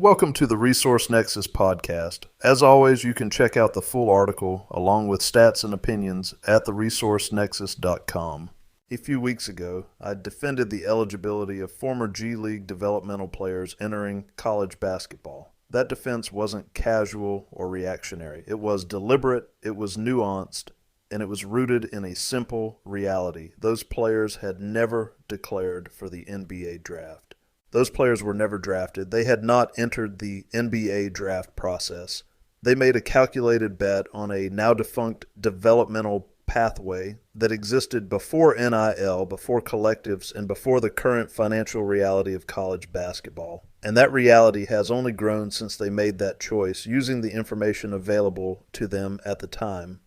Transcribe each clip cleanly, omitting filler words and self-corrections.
Welcome to the Resource Nexus podcast. As always, you can check out the full article along with stats and opinions at theresourcenexus.com. A few weeks ago, I defended the eligibility of former G League developmental players entering college basketball. That defense wasn't casual or reactionary. It was deliberate, it was nuanced, and it was rooted in a simple reality. Those players had never declared for the NBA draft. Those players were never drafted. They had not entered the NBA draft process. They made a calculated bet on a now-defunct developmental pathway that existed before NIL, before collectives, and before the current financial reality of college basketball. And that reality has only grown since they made that choice, using the information available to them at the time.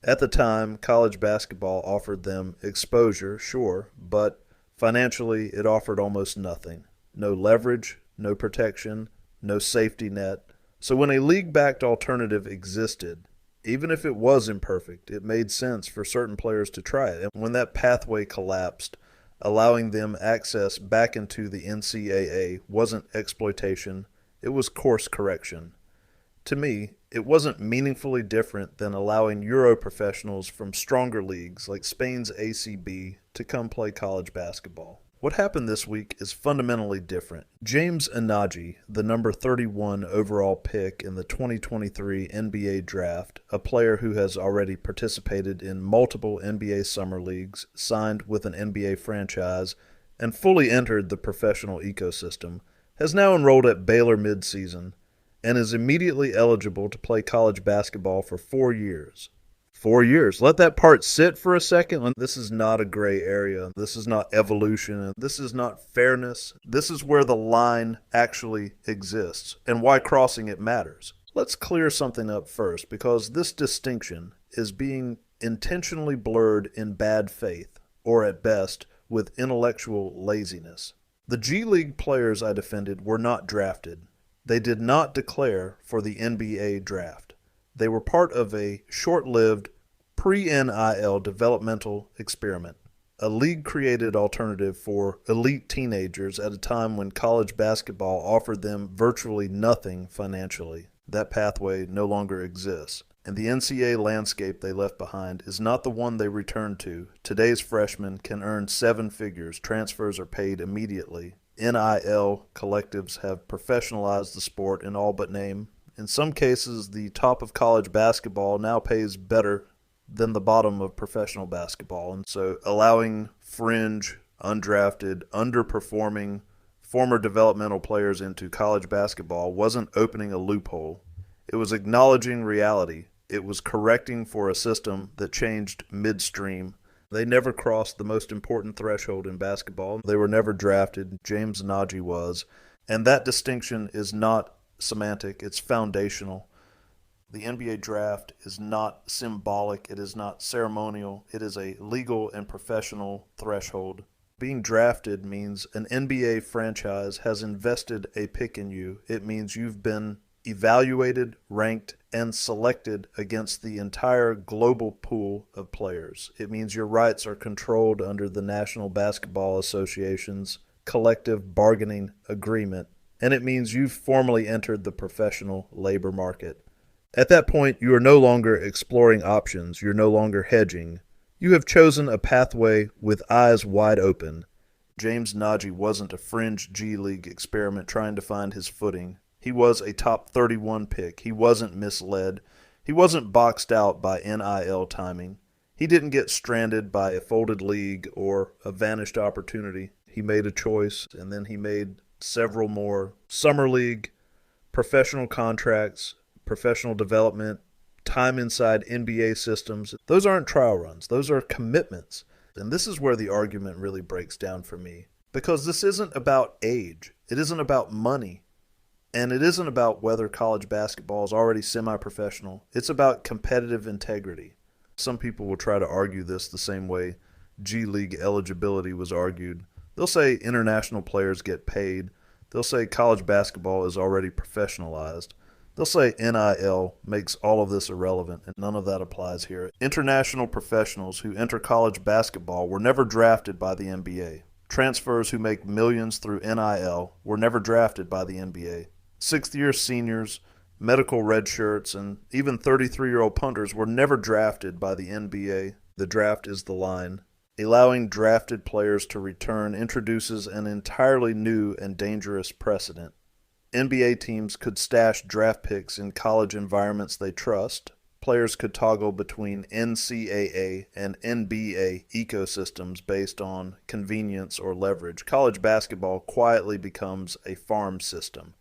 At the time, college basketball offered them exposure, sure, but financially it offered almost nothing. No leverage, no protection, no safety net. So when a league-backed alternative existed, even if it was imperfect, it made sense for certain players to try it. And when that pathway collapsed, allowing them access back into the NCAA wasn't exploitation, it was course correction. To me, it wasn't meaningfully different than allowing Euro professionals from stronger leagues like Spain's ACB to come play college basketball. What happened this week is fundamentally different. James Nnaji, the number 31 overall pick in the 2023 NBA draft, a player who has already participated in multiple NBA summer leagues, signed with an NBA franchise, and fully entered the professional ecosystem, has now enrolled at Baylor midseason and is immediately eligible to play college basketball for 4 years. 4 years. Let that part sit for a second. This is not a gray area. This is not evolution. This is not fairness. This is where the line actually exists and why crossing it matters. Let's clear something up first, because this distinction is being intentionally blurred in bad faith, or at best, with intellectual laziness. The G League players I defended were not drafted. They did not declare for the NBA draft. They were part of a short-lived pre-NIL developmental experiment, a league-created alternative for elite teenagers at a time when college basketball offered them virtually nothing financially. That pathway no longer exists, and the NCAA landscape they left behind is not the one they returned to. Today's freshmen can earn 7 figures. Transfers are paid immediately. NIL collectives have professionalized the sport in all but name. In some cases, the top of college basketball now pays better than the bottom of professional basketball. And so allowing fringe, undrafted, underperforming former developmental players into college basketball wasn't opening a loophole. It was acknowledging reality. It was correcting for a system that changed midstream. They never crossed the most important threshold in basketball. They were never drafted. James Nnaji was. And that distinction is not semantic, it's foundational. The NBA draft is not symbolic, it is not ceremonial, it is a legal and professional threshold. Being drafted means an NBA franchise has invested a pick in you. It means you've been evaluated, ranked, and selected against the entire global pool of players. It means your rights are controlled under the National Basketball Association's collective bargaining agreement. And it means you've formally entered the professional labor market. At that point, you are no longer exploring options. You're no longer hedging. You have chosen a pathway with eyes wide open. James Nnaji wasn't a fringe G League experiment trying to find his footing. He was a top 31 pick. He wasn't misled. He wasn't boxed out by NIL timing. He didn't get stranded by a folded league or a vanished opportunity. He made a choice, and then he made several more: summer league, professional contracts, professional development, time inside NBA systems. Those aren't trial runs. Those are commitments. And this is where the argument really breaks down for me, because this isn't about age. It isn't about money. And it isn't about whether college basketball is already semi-professional. It's about competitive integrity. Some people will try to argue this the same way G League eligibility was argued. They'll say international players get paid. They'll say college basketball is already professionalized. They'll say NIL makes all of this irrelevant, and none of that applies here. International professionals who enter college basketball were never drafted by the NBA. Transfers who make millions through NIL were never drafted by the NBA. Sixth-year seniors, medical redshirts, and even 33-year-old punters were never drafted by the NBA. The draft is the line. Allowing drafted players to return introduces an entirely new and dangerous precedent. NBA teams could stash draft picks in college environments they trust. Players could toggle between NCAA and NBA ecosystems based on convenience or leverage. College basketball quietly becomes a farm system.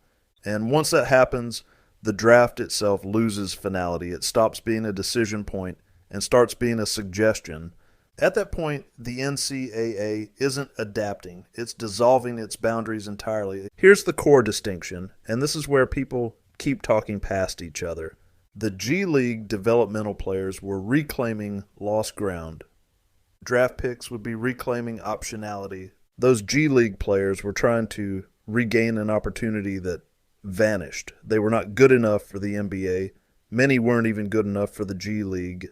And once that happens, the draft itself loses finality. It stops being a decision point and starts being a suggestion. At that point, the NCAA isn't adapting. It's dissolving its boundaries entirely. Here's the core distinction, and this is where people keep talking past each other. The G League developmental players were reclaiming lost ground. Draft picks would be reclaiming optionality. Those G League players were trying to regain an opportunity that vanished. They were not good enough for the NBA. Many weren't even good enough for the G League.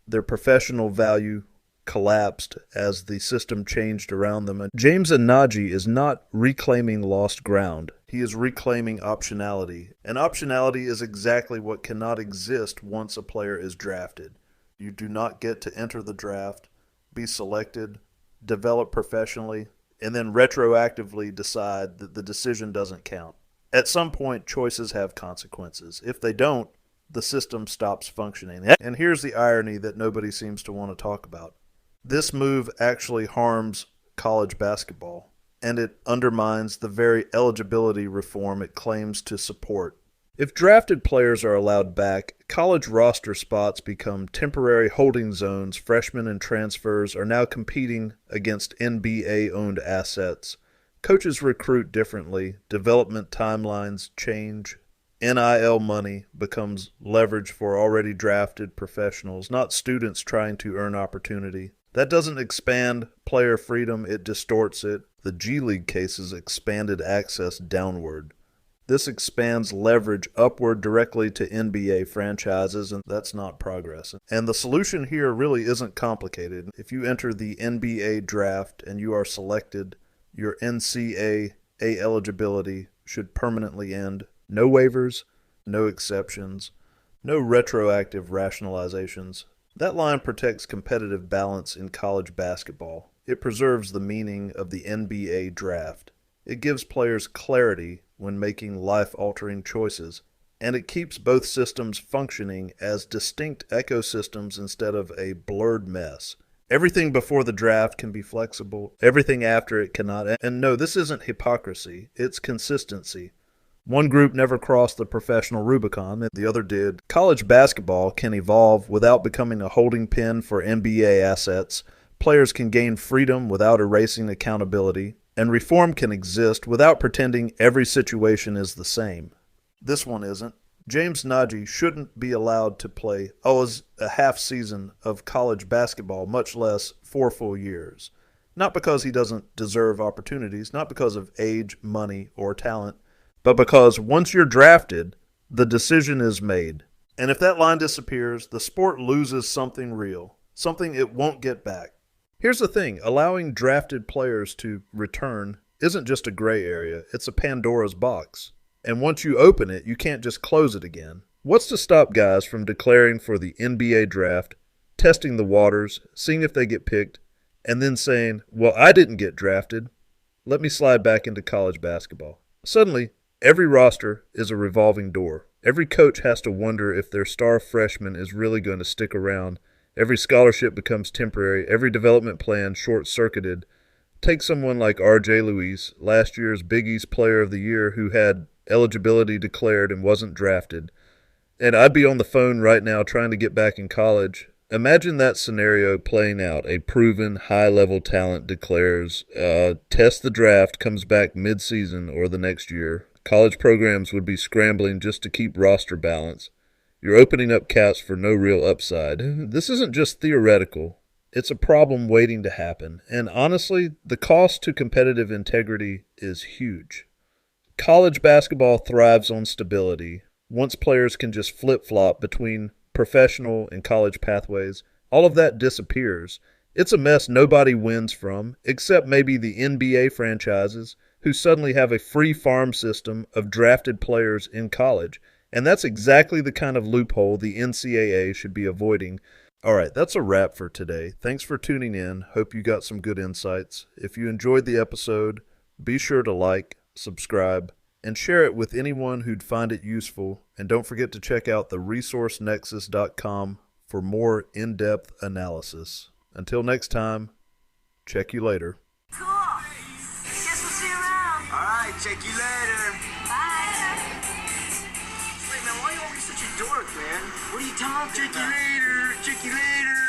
Their professional value collapsed as the system changed around them. And James Nnaji is not reclaiming lost ground. He is reclaiming optionality. And optionality is exactly what cannot exist once a player is drafted. You do not get to enter the draft, be selected, develop professionally, and then retroactively decide that the decision doesn't count. At some point, choices have consequences. If they don't, the system stops functioning. And here's the irony that nobody seems to want to talk about. This move actually harms college basketball, and it undermines the very eligibility reform it claims to support. If drafted players are allowed back, college roster spots become temporary holding zones. Freshmen and transfers are now competing against NBA-owned assets. Coaches recruit differently. Development timelines change. NIL money becomes leverage for already drafted professionals, not students trying to earn opportunity. That doesn't expand player freedom, it distorts it. The G League cases expanded access downward. This expands leverage upward directly to NBA franchises, and that's not progress. And the solution here really isn't complicated. If you enter the NBA draft and you are selected, your NCAA eligibility should permanently end. No waivers, no exceptions, no retroactive rationalizations. That line protects competitive balance in college basketball. It preserves the meaning of the NBA draft. It gives players clarity when making life-altering choices, and it keeps both systems functioning as distinct ecosystems instead of a blurred mess. Everything before the draft can be flexible, everything after it cannot. And no, this isn't hypocrisy, it's consistency. One group never crossed the professional Rubicon, and the other did. College basketball can evolve without becoming a holding pen for NBA assets. Players can gain freedom without erasing accountability, and reform can exist without pretending every situation is the same. This one isn't. James Nnaji shouldn't be allowed to play a half season of college basketball, much less 4 full years. Not because he doesn't deserve opportunities, not because of age, money, or talent, but because once you're drafted, the decision is made. And if that line disappears, the sport loses something real, something it won't get back. Here's the thing, allowing drafted players to return isn't just a gray area, it's a Pandora's box. And once you open it, you can't just close it again. What's to stop guys from declaring for the NBA draft, testing the waters, seeing if they get picked, and then saying, well, I didn't get drafted. Let me slide back into college basketball. Suddenly, every roster is a revolving door. Every coach has to wonder if their star freshman is really going to stick around. Every scholarship becomes temporary. Every development plan short-circuited. Take someone like R.J. Lewis, last year's Big East Player of the Year, who had eligibility declared and wasn't drafted. And I'd be on the phone right now trying to get back in college. Imagine that scenario playing out. A proven high-level talent declares, tests the draft, comes back mid-season or the next year. College programs would be scrambling just to keep roster balance. You're opening up caps for no real upside. This isn't just theoretical. It's a problem waiting to happen. And honestly, the cost to competitive integrity is huge. College basketball thrives on stability. Once players can just flip-flop between professional and college pathways, all of that disappears. It's a mess nobody wins from, except maybe the NBA franchises, who suddenly have a free farm system of drafted players in college. And that's exactly the kind of loophole the NCAA should be avoiding. All right, that's a wrap for today. Thanks for tuning in. Hope you got some good insights. If you enjoyed the episode, be sure to like, subscribe, and share it with anyone who'd find it useful. And don't forget to check out theresourcenexus.com for more in-depth analysis. Until next time, check you later. Cool. Guess we'll see you around. All right, check you later. Bye. Wait, man, why are you always such a dork, man? What are you talking Check you about? later. Check you later.